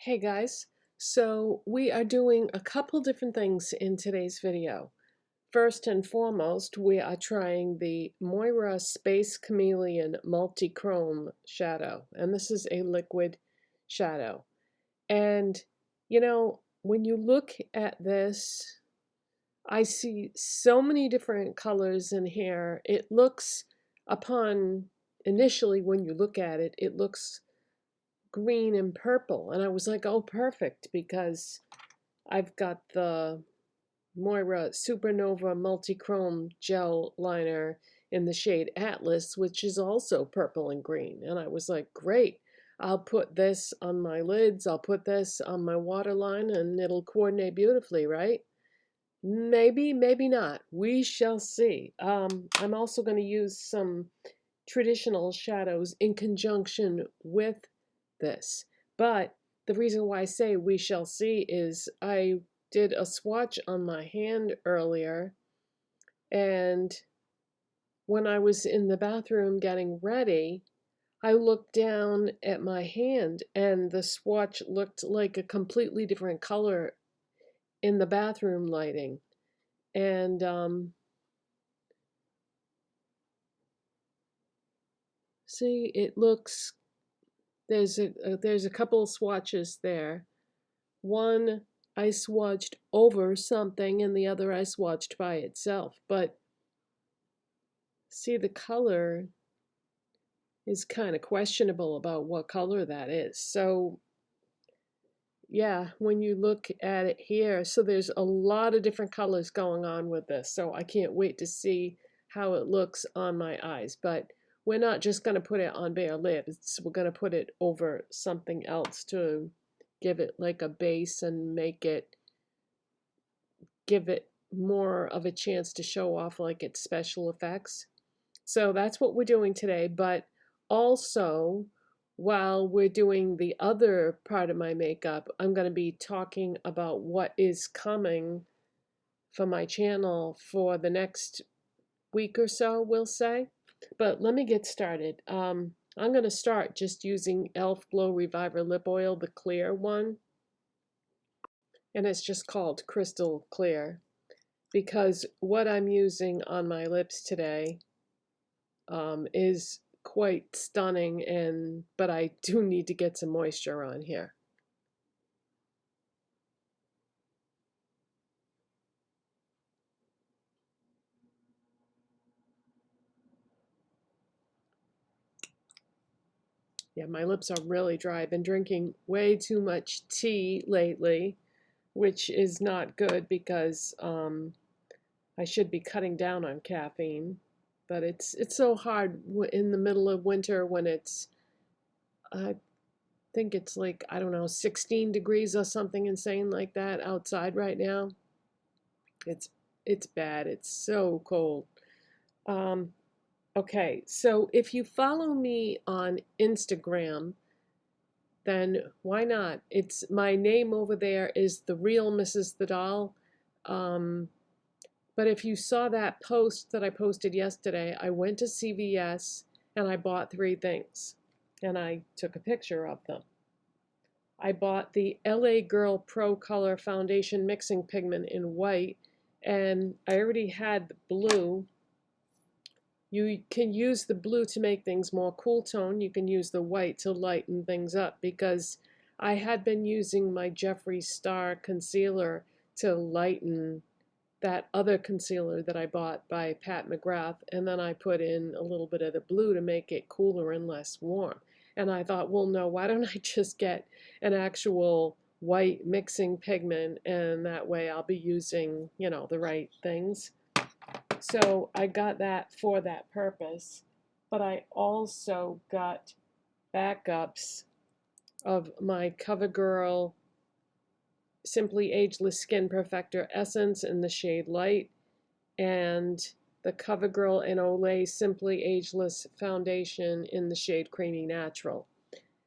Hey guys, so we are doing a couple different things in today's video. First and foremost, we are trying the Moira Space Chameleon Multichrome shadow, and this is a liquid shadow. And when you look at this, I see so many different colors in here. It looks, upon initially when you look at it, it looks green and purple. And I was like, oh, perfect, because I've got the Moira Supernova Multichrome Gel Liner in the shade Atlas, which is also purple and green. And I was like, great, I'll put this on my lids, I'll put this on my waterline, and it'll coordinate beautifully, right? Maybe, maybe not. We shall see. I'm also going to use some traditional shadows in conjunction with this. But the reason why I say we shall see is I did a swatch on my hand earlier, and when I was in the bathroom getting ready, I looked down at my hand and the swatch looked like a completely different color in the bathroom lighting. And see, it looks, there's a couple of swatches there. One I swatched over something and the other I swatched by itself. But see, the color is kind of questionable about what color that is. So yeah, when you look at it here, so there's a lot of different colors going on with this. So I can't wait to see how it looks on my eyes. But we're not just going to put it on bare lips. We're going to put it over something else to give it like a base and give it more of a chance to show off like its special effects. So that's what we're doing today. But also, while we're doing the other part of my makeup, I'm going to be talking about what is coming for my channel for the next week or so, we'll say. But let me get started. I'm going to start just using e.l.f. Glow Reviver Lip Oil, the clear one. And it's just called Crystal Clear, because what I'm using on my lips today is quite stunning, but I do need to get some moisture on here. Yeah, my lips are really dry. I've been drinking way too much tea lately, which is not good because I should be cutting down on caffeine. But it's so hard in the middle of winter when I think it's like, I don't know, 16 degrees or something insane like that outside right now. It's it's bad. It's so cold. Um, okay, so if you follow me on Instagram, then why not? It's my name over there is The Real Mrs. The Doll. Um, but if you saw that post that I posted yesterday, I went to CVS and I bought 3 things. And I took a picture of them. I bought the LA Girl Pro Color Foundation Mixing Pigment in white, and I already had the blue. You can use the blue to make things more cool tone. You can use the white to lighten things up, because I had been using my Jeffree Star concealer to lighten that other concealer that I bought by Pat McGrath, and then I put in a little bit of the blue to make it cooler and less warm. And I thought, well, no, why don't I just get an actual white mixing pigment, and that way I'll be using, the right things. So I got that for that purpose, but I also got backups of my CoverGirl Simply Ageless Skin Perfector Essence in the shade Light, and the CoverGirl and Olay Simply Ageless Foundation in the shade Creamy Natural.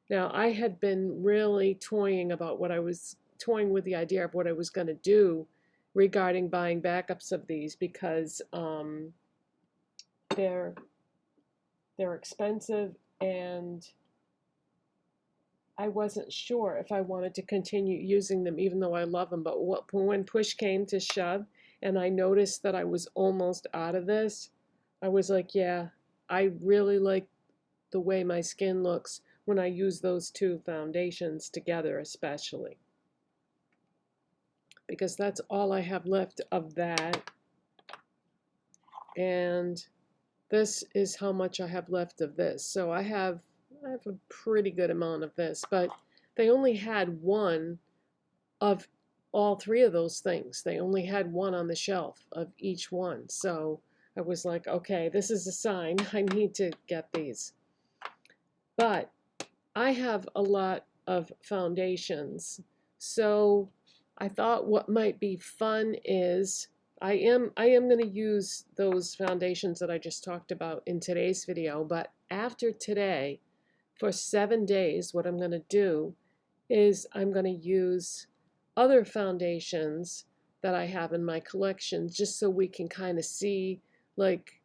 Now, I had been really toying with the idea of what I was going to do regarding buying backups of these, because they're expensive, and I wasn't sure if I wanted to continue using them even though I love them. But when push came to shove and I noticed that I was almost out of this, I was like, yeah, I really like the way my skin looks when I use those two foundations together, especially. Because that's all I have left of that. And this is how much I have left of this. So I have a pretty good amount of this, but they only had one of all three of those things. They only had one on the shelf of each one. So I was like, okay, this is a sign I need to get these. But I have a lot of foundations. So I thought what might be fun is I am going to use those foundations that I just talked about in today's video, but after today, for 7 days, what I'm going to do is I'm going to use other foundations that I have in my collection just so we can kind of see like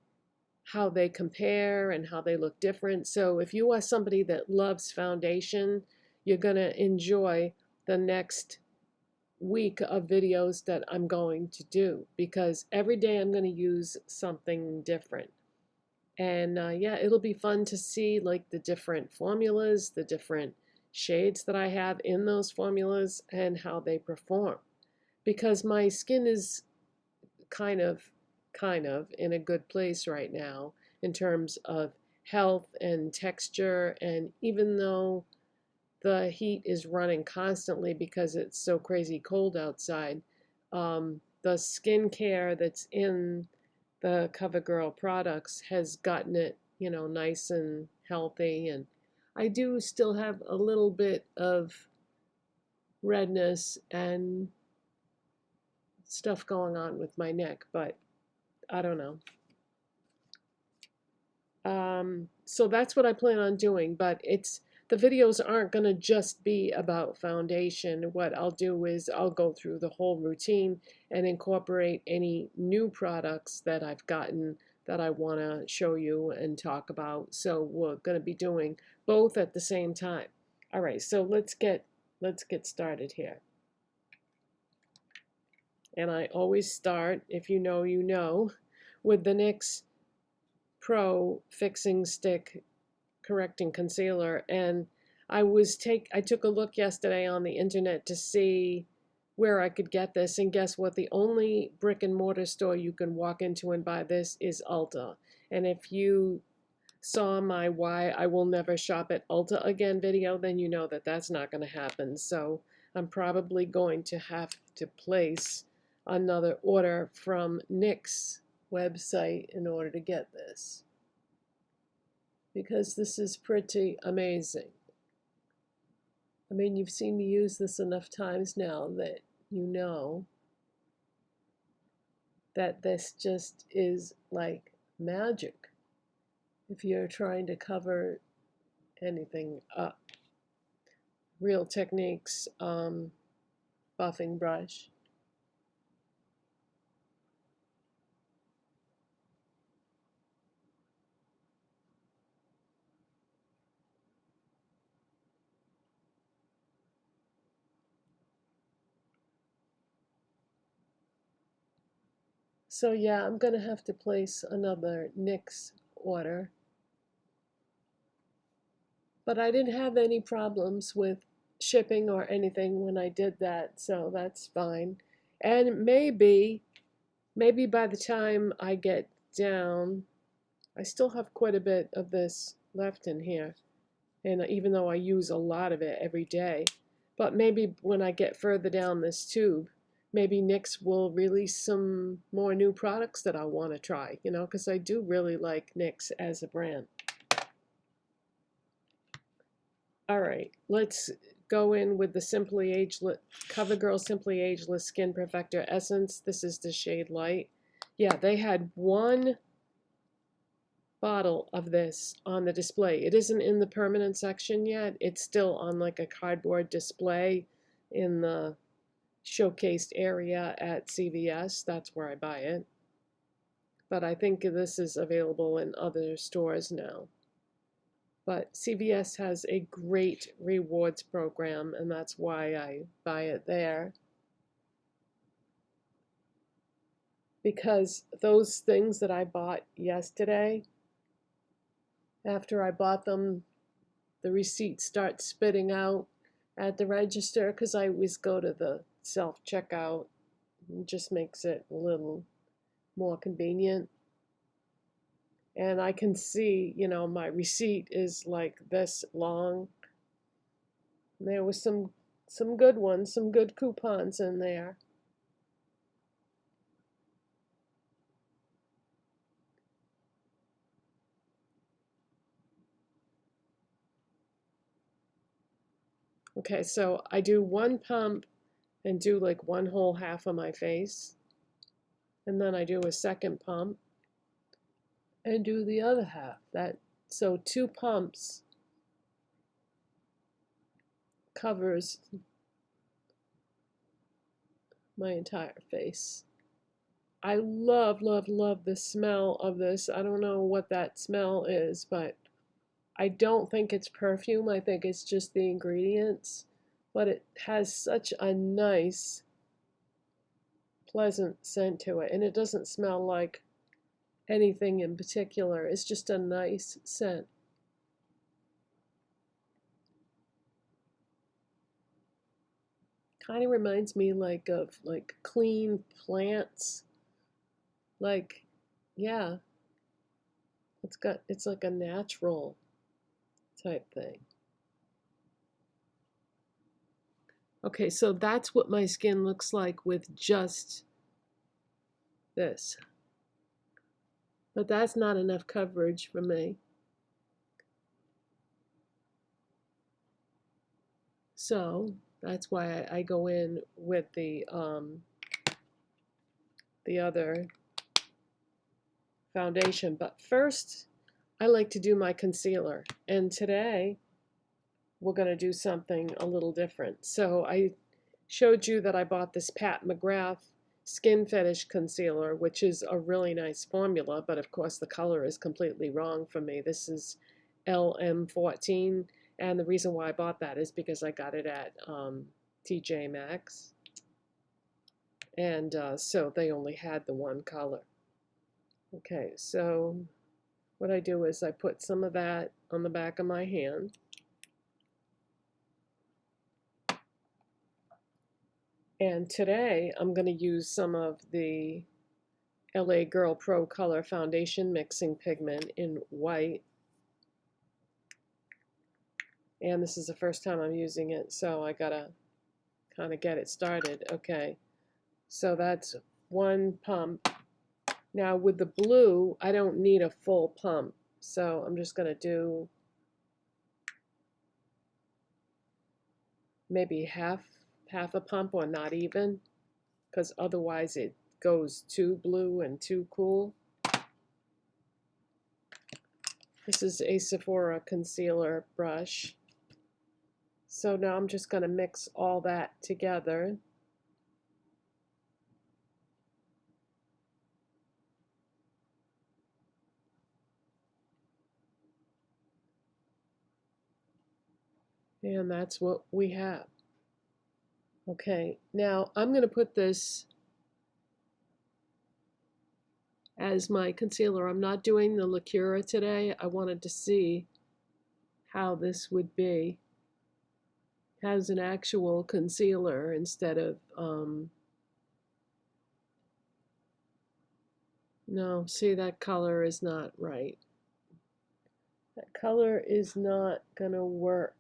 how they compare and how they look different. So if you are somebody that loves foundation, you're going to enjoy the next week of videos that I'm going to do, because every day I'm going to use something different. And yeah, it'll be fun to see like the different formulas, the different shades that I have in those formulas and how they perform. Because my skin is kind of in a good place right now in terms of health and texture, and even though the heat is running constantly because it's so crazy cold outside, the skincare that's in the CoverGirl products has gotten it, you know, nice and healthy. And I do still have a little bit of redness and stuff going on with my neck, but I don't know. So that's what I plan on doing, but the videos aren't going to just be about foundation. What I'll do is I'll go through the whole routine and incorporate any new products that I've gotten that I want to show you and talk about. So we're going to be doing both at the same time. All right, so let's get started here. And I always start, if you know, you know, with the NYX Pro Fixing Stick Correcting Concealer. And I took a look yesterday on the internet to see where I could get this, and guess what? The only brick and mortar store you can walk into and buy this is Ulta. And if you saw my Why I Will Never Shop at Ulta Again video, then you know that that's not going to happen. So I'm probably going to have to place another order from NYX website in order to get this, because this is pretty amazing. I mean, you've seen me use this enough times now that you know that this just is like magic if you're trying to cover anything up. Real Techniques buffing brush. So yeah, I'm going to have to place another NYX order. But I didn't have any problems with shipping or anything when I did that, so that's fine. And maybe by the time I get down, I still have quite a bit of this left in here. And even though I use a lot of it every day, but maybe when I get further down this tube, maybe NYX will release some more new products that I want to try, you know, because I do really like NYX as a brand. All right, let's go in with the Simply Ageless, CoverGirl Simply Ageless Skin Perfector Essence. This is the shade Light. Yeah, they had one bottle of this on the display. It isn't in the permanent section yet. It's still on like a cardboard display in the showcased area at CVS. That's where I buy it. But I think this is available in other stores now. But CVS has a great rewards program, and that's why I buy it there. Because those things that I bought yesterday, after I bought them, the receipt starts spitting out at the register because I always go to the self-checkout. It just makes it a little more convenient. And I can see, you know, my receipt is like this long. There was some good ones, some good coupons in there. Okay, so I do one pump and do like one whole half of my face. And then I do a second pump and do the other half. So 2 pumps covers my entire face. I love, love, love the smell of this. I don't know what that smell is, but I don't think it's perfume. I think it's just the ingredients. But it has such a nice, pleasant scent to it. And it doesn't smell like anything in particular. It's just a nice scent. Kind of reminds me like of like clean plants. Like, yeah, it's like a natural type thing. Okay, so that's what my skin looks like with just this. But that's not enough coverage for me. So that's why I go in with the other foundation. But first, I like to do my concealer. And today, we're going to do something a little different. So I showed you that I bought this Pat McGrath Skin Fetish Concealer, which is a really nice formula, but of course the color is completely wrong for me. This is LM14, and the reason why I bought that is because I got it at TJ Maxx, and so they only had the one color. Okay, so what I do is I put some of that on the back of my hand. And today I'm going to use some of the LA Girl Pro Color Foundation Mixing Pigment in white. And this is the first time I'm using it, so I gotta kind of get it started. Okay, so that's one pump. Now with the blue, I don't need a full pump, so I'm just gonna do maybe half a pump or not even, because otherwise it goes too blue and too cool. This is a Sephora concealer brush. So now I'm just going to mix all that together. And that's what we have. Okay, now I'm going to put this as my concealer. I'm not doing the Lacura today. I wanted to see how this would be as an actual concealer instead of, no, see, that color is not right. That color is not going to work.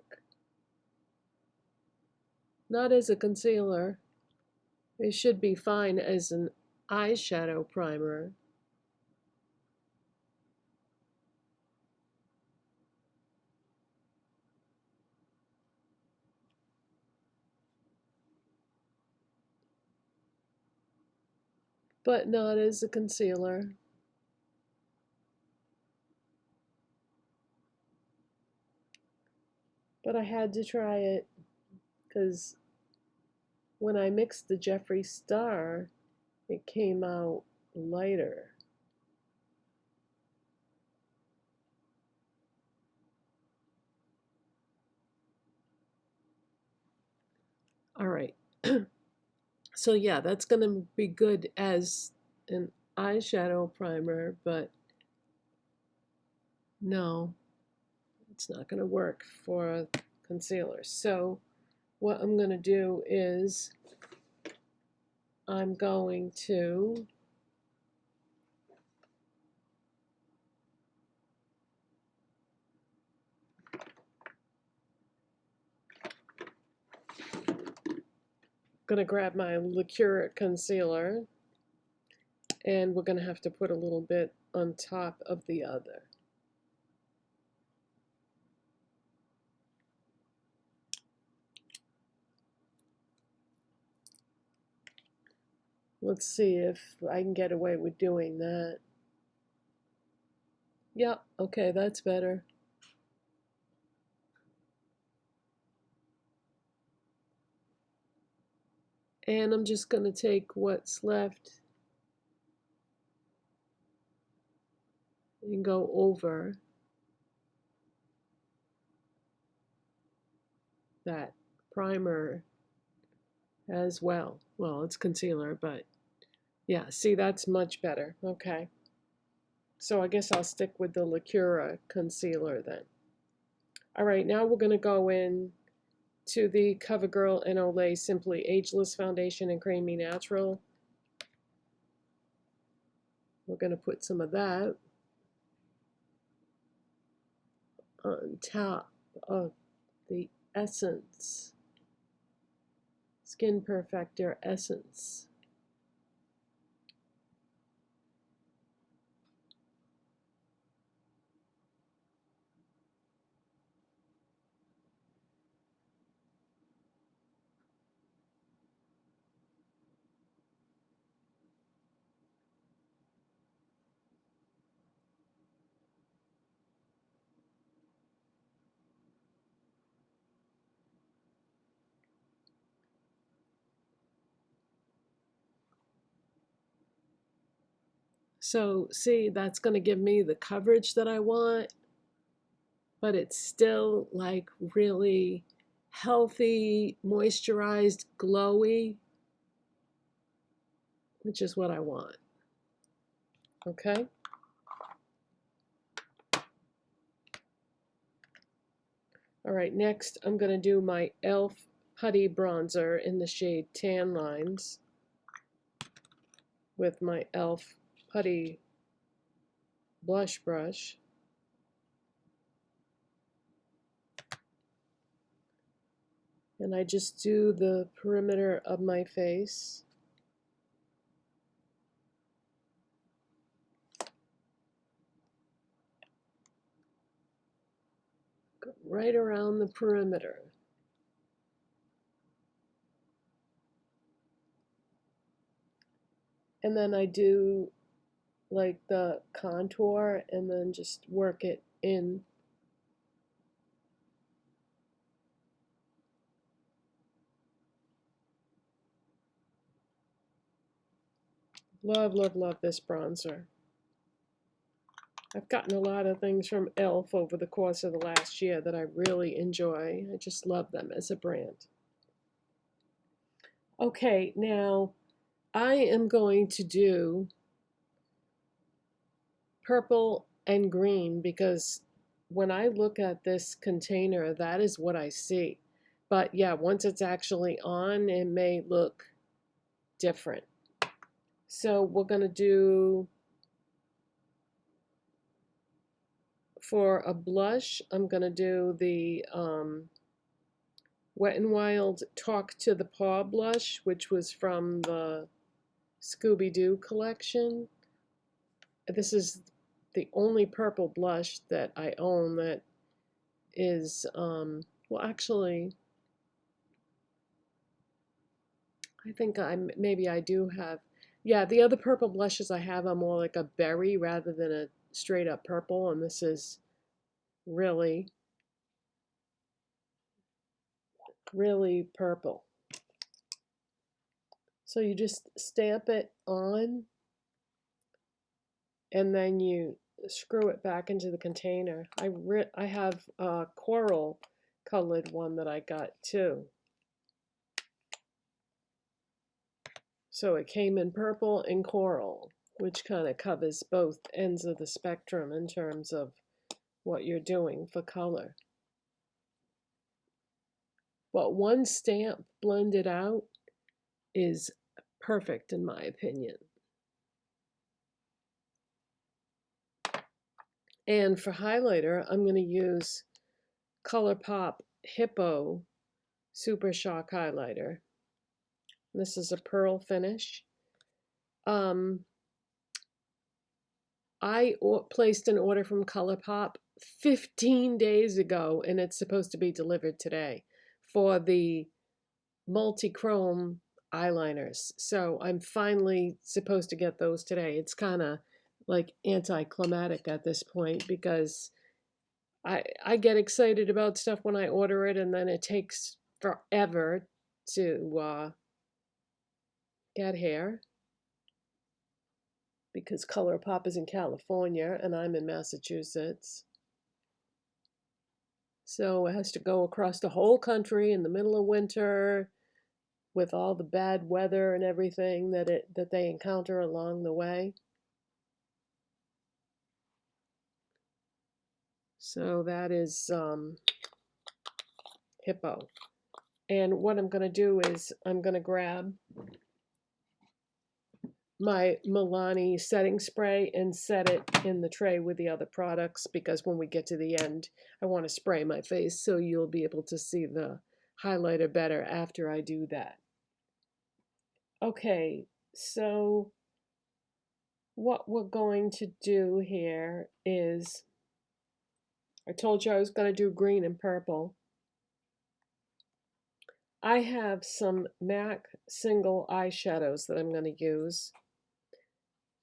Not as a concealer. It should be fine as an eyeshadow primer. But not as a concealer. But I had to try it because when I mixed the Jeffree Star, it came out lighter. So yeah, that's going to be good as an eyeshadow primer, but no, it's not going to work for a concealer. So what I'm going to do is I'm going to grab my Lacura concealer, and we're going to have to put a little bit on top of the other. Let's see if I can get away with doing that. Yep, okay, that's better. And I'm just going to take what's left and go over that primer as well. Well, it's concealer, but yeah, see, that's much better. Okay. So I guess I'll stick with the Lacura concealer then. All right, now we're going to go in to the CoverGirl and Olay Simply Ageless Foundation in Creamy Natural. We're going to put some of that on top of the Essence, Skin Perfector Essence. So see, that's going to give me the coverage that I want, but it's still like really healthy, moisturized, glowy, which is what I want. Okay? All right, next I'm going to do my e.l.f. Putty Bronzer in the shade Tan Lines with my e.l.f. Putty Blush Brush. And I just do the perimeter of my face. Go right around the perimeter. And then I do like the contour and then just work it in. Love, love, love this bronzer. I've gotten a lot of things from e.l.f. over the course of the last year that I really enjoy. I just love them as a brand. Okay, now I am going to do purple and green because when I look at this container, that is what I see. But yeah, once it's actually on, it may look different. So we're going to do, for a blush, I'm going to do the Wet n Wild Talk to the Paw blush, which was from the Scooby-Doo collection. This is the only purple blush that I own that is, well, actually, I think maybe I do have, yeah, the other purple blushes I have are more like a berry rather than a straight up purple, and this is really, really purple. So you just stamp it on, and then you screw it back into the container. I have a coral colored one that I got too. So it came in purple and coral, which kind of covers both ends of the spectrum in terms of what you're doing for color. But one stamp blended out is perfect in my opinion. And for highlighter, I'm going to use Colourpop Hippo Supershock highlighter. This is a pearl finish. I placed an order from Colourpop 15 days ago, and it's supposed to be delivered today for the Multichrome eyeliners. So I'm finally supposed to get those today. It's kind of like anticlimactic at this point because I get excited about stuff when I order it, and then it takes forever to get here because Colourpop is in California and I'm in Massachusetts. So it has to go across the whole country in the middle of winter with all the bad weather and everything that they encounter along the way. So that is Hippo. And what I'm going to do is I'm going to grab my Milani setting spray and set it in the tray with the other products because when we get to the end, I want to spray my face so you'll be able to see the highlighter better after I do that. Okay, so what we're going to do here is, I told you I was going to do green and purple. I have some MAC single eyeshadows that I'm going to use.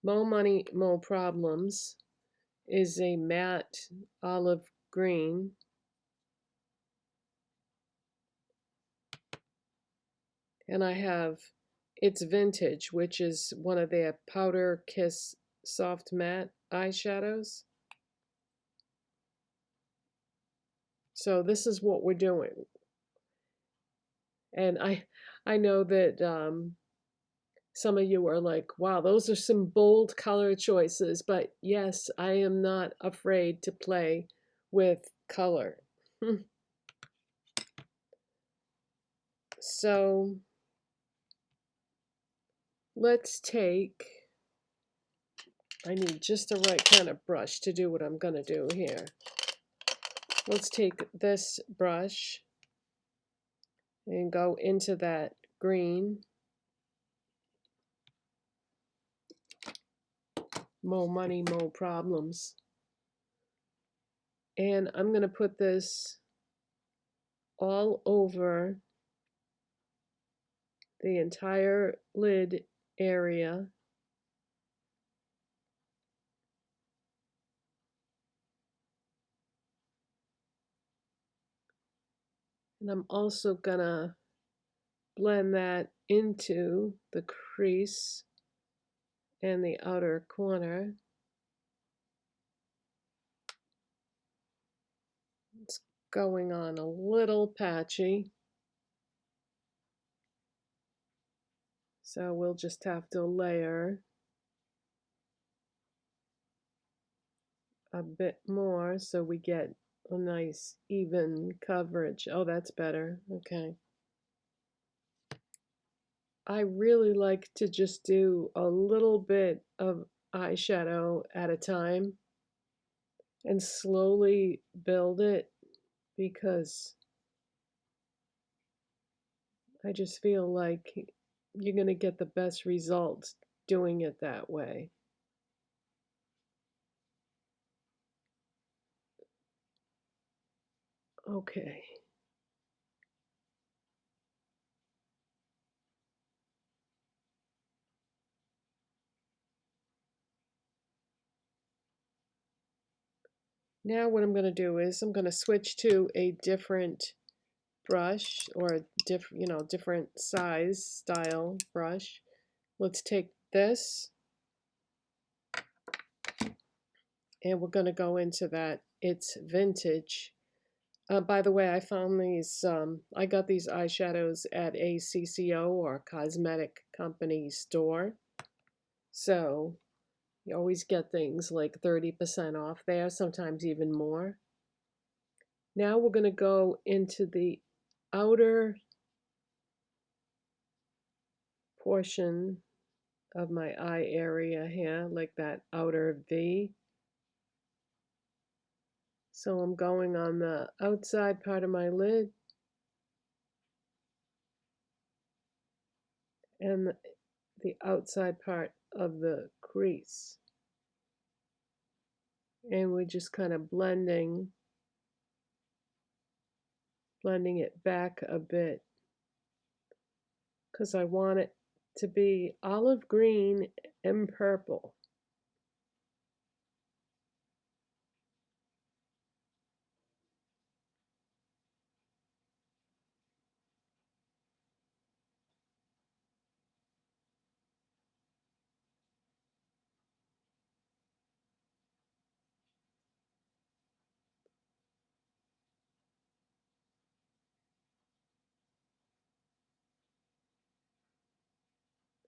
Mo Money, Mo Problems is a matte olive green. And I have It's Vintage, which is one of their Powder Kiss Soft Matte eyeshadows. So this is what we're doing. And I know that some of you are like, wow, those are some bold color choices. But yes, I am not afraid to play with color. So let's take, I need just the right kind of brush to do what I'm going to do here. Let's take this brush and go into that green. Mo money, mo problems. And I'm going to put this all over the entire lid area. And I'm also going to blend that into the crease and the outer corner. It's going on a little patchy. So we'll just have to layer a bit more so we get a nice even coverage. Oh, that's better. Okay. I really like to just do a little bit of eyeshadow at a time and slowly build it because I just feel like you're going to get the best results doing it that way. Okay. Now what I'm going to do is I'm going to switch to a different brush or a different size style brush. Let's take this and we're going to go into that It's Vintage By the way, I found these, I got these eyeshadows at a CCO or cosmetic company store. So you always get things like 30% off there, sometimes even more. Now we're going to go into the outer portion of my eye area here, like that outer V. So I'm going on the outside part of my lid and the outside part of the crease. And we're just kind of blending it back a bit because I want it to be olive green and purple.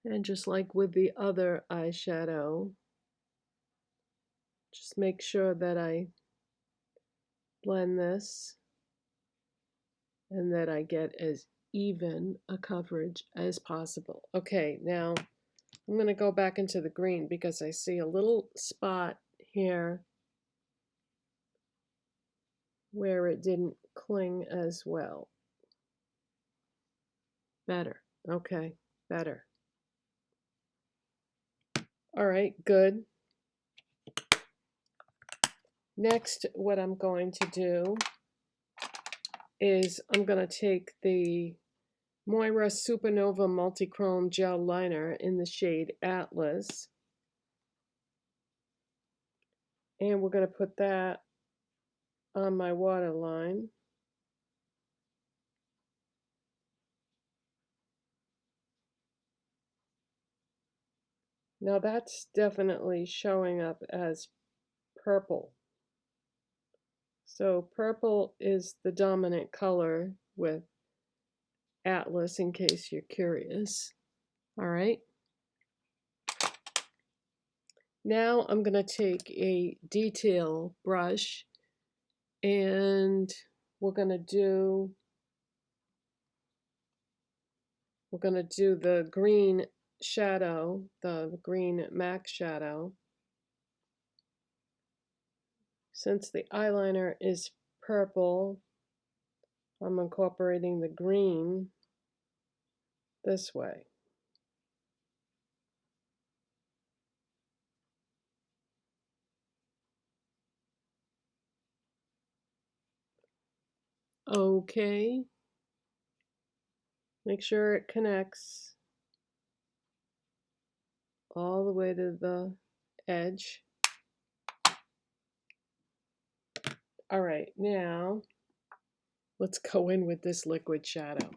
And just like with the other eyeshadow, just make sure that I blend this and that I get as even a coverage as possible. Okay, now I'm going to go back into the green because I see a little spot here where it didn't cling as well. Better. Okay, better. All right, good. Next, what I'm going to do is I'm going to take the Moira Supernova Multichrome Gel Liner in the shade Atlas. And we're going to put that on my waterline. Now that's definitely showing up as purple. So purple is the dominant color with Atlas, in case you're curious. All right. Now I'm going to take a detail brush and we're going to do the green shadow, the green MAC shadow. Since the eyeliner is purple, I'm incorporating the green this way. Okay. Make sure it connects all the way to the edge. All right, now let's go in with this liquid shadow.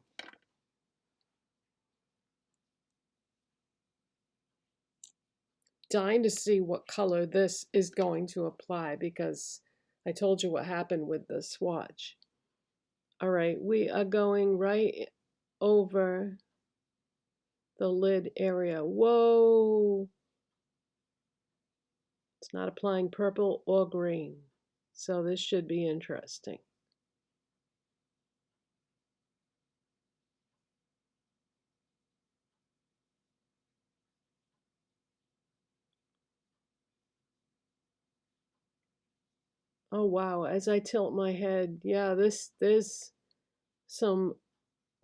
Dying to see what color this is going to apply because I told you what happened with the swatch. All right, we are going right over the lid area. Whoa! It's not applying purple or green, so this should be interesting. Oh wow, as I tilt my head, yeah, there's some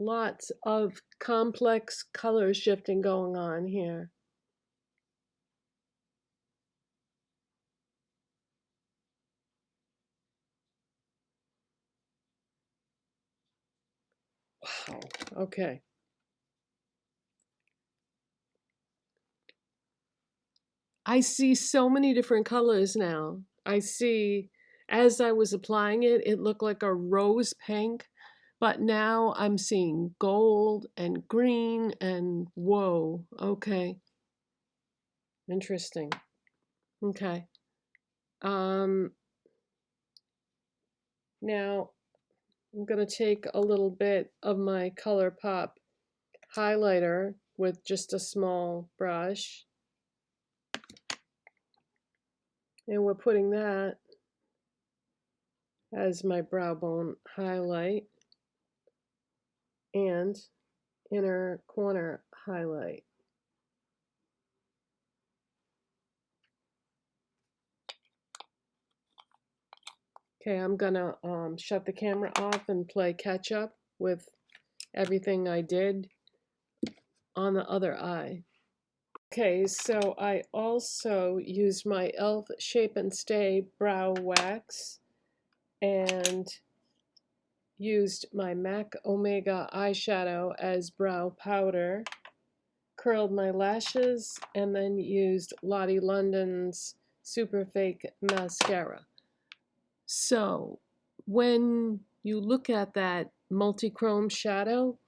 lots of complex color shifting going on here. Wow, okay. I see so many different colors now. I see, as I was applying it, it looked like a rose pink, but now I'm seeing gold and green and whoa, okay. Interesting. Okay. Now I'm going to take a little bit of my Colourpop highlighter with just a small brush, and we're putting that as my brow bone highlight and inner corner highlight. Okay, I'm gonna shut the camera off and play catch up with everything I did on the other eye. Okay, so I also used my e.l.f. Shape and Stay brow wax and used my MAC Omega eyeshadow as brow powder, curled my lashes, and then used Lottie London's Superfake mascara. So when you look at that multichrome shadow,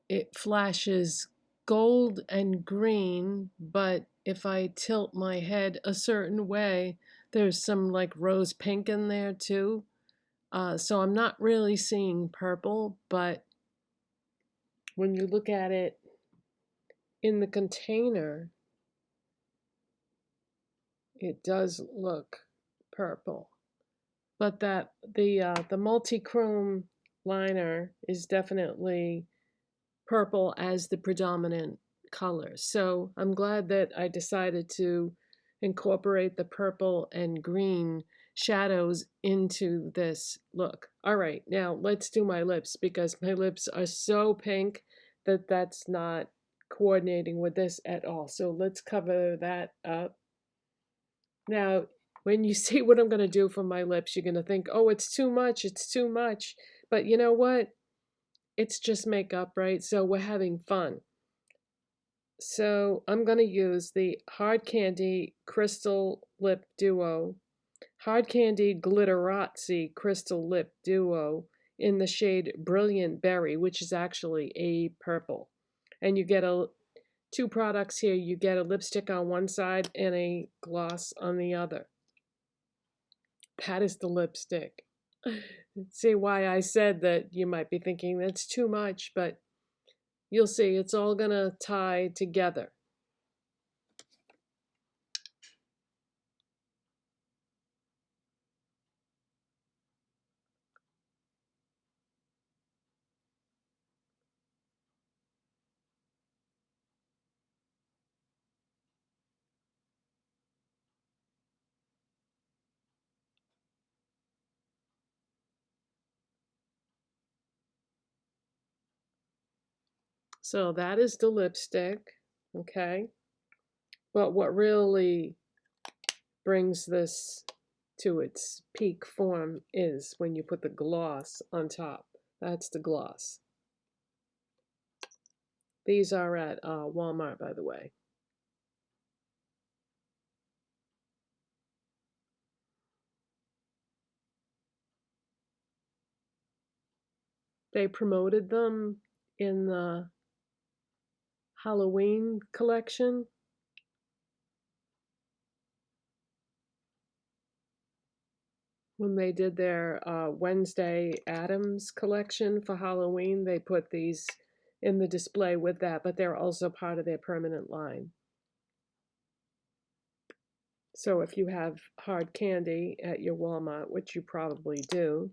it flashes gold and green, but if I tilt my head a certain way, there's some like rose pink in there too. So I'm not really seeing purple, but when you look at it in the container, it does look purple. But that the multichrome liner is definitely purple as the predominant color. So I'm glad that I decided to incorporate the purple and green shadows into this look. All right, now let's do my lips because my lips are so pink that that's not coordinating with this at all. So let's cover that up. Now, when you see what I'm going to do for my lips, you're going to think, oh, it's too much, it's too much. But you know what? It's just makeup, right? So we're having fun. So I'm going to use the Hard Candy Crystal Lip Duo, Hard Candy Glitterazzi Crystal Lip Duo in the shade Brilliant Berry, which is actually a purple. And you get two products here. You get a lipstick on one side and a gloss on the other. That is the lipstick. See why I said that you might be thinking that's too much, but you'll see it's all gonna tie together. So that is the lipstick, okay? But what really brings this to its peak form is when you put the gloss on top. That's the gloss. These are at Walmart, by the way. They promoted them in the Halloween collection. When they did their Wednesday Addams collection for Halloween, they put these in the display with that, but they're also part of their permanent line. So if you have hard candy at your Walmart, which you probably do,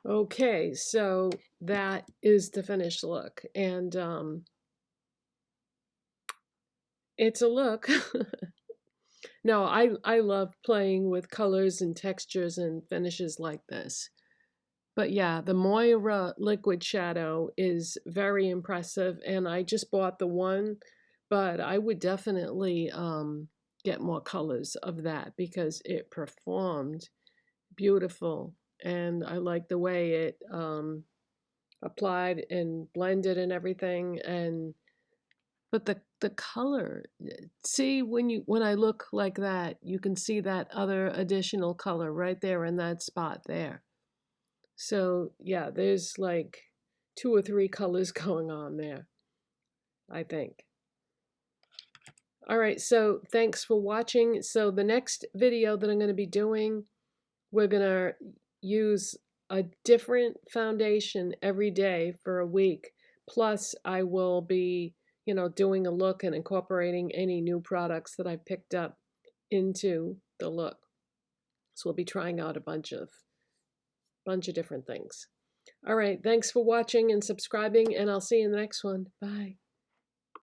okay, so that is the finished look. And it's a look. No, I love playing with colors and textures and finishes like this. But yeah, the Moira liquid shadow is very impressive, and I just bought the one, but I would definitely get more colors of that because it performed beautiful, and I like the way it applied and blended and everything. And but the color, see, when I look like that, you can see that other additional color right there in that spot there. So yeah, there's like 2 or 3 colors going on there, I think. All right, so thanks for watching. So the next video that I'm going to be doing, we're going to use a different foundation every day for a week. Plus, I will be, doing a look and incorporating any new products that I picked up into the look. So we'll be trying out a bunch of different things. All right, thanks for watching and subscribing, and I'll see you in the next one. Bye.